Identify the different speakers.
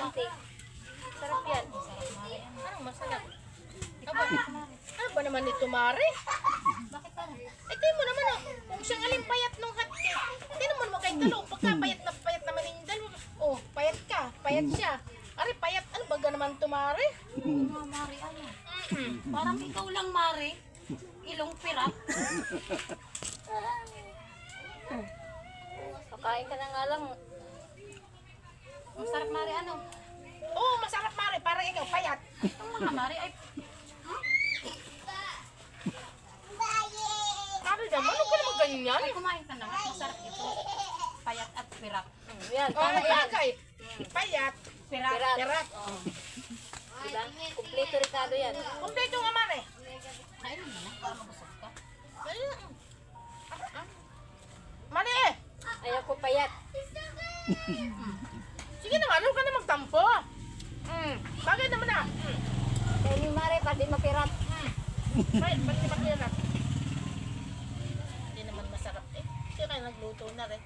Speaker 1: Ante. Sarap yan.
Speaker 2: Anong masarap? Ano ba naman ito, Mare?
Speaker 1: Bakit ano?
Speaker 2: Ito mo naman, oh. Kung siyang alin payat nung hati. Hindi naman mo kayo talong. Pagka payat naman yung dalawa. Oh, payat ka. Payat siya. Ari, payat. Ano ba naman ito, Mare?
Speaker 1: Mga Mari, ano? Parang ikaw lang, Mari. Ilong pirat. Pakain ka na nga lang. Masarap, Mari, ano?
Speaker 2: Oo, masarap, Mare. Parang ikaw, payat.
Speaker 1: Ang mga Mari ay...
Speaker 2: Mare naman, ano ka naman ganyan?
Speaker 1: Ay, kumain ka na nga. Masarap ito. Payat at pirat.
Speaker 3: Yan,
Speaker 2: Oh,
Speaker 3: tama yan.
Speaker 2: bagay. Payat.
Speaker 1: Pirat.
Speaker 2: Pirat.
Speaker 3: Diba? Kompleto Ricardo yan.
Speaker 2: Kompleto nga, Mare.
Speaker 1: Kainin mo na. Para mabusog ka.
Speaker 2: Mare!
Speaker 3: Ayaw ko payat.
Speaker 2: Sige naman, huwag ka na magtampo. Bagay naman na.
Speaker 3: Kaya ni Mare, pati mapirat.
Speaker 2: Pati makirat. Hindi naman masarap eh. Siya kayo nagluto na rin.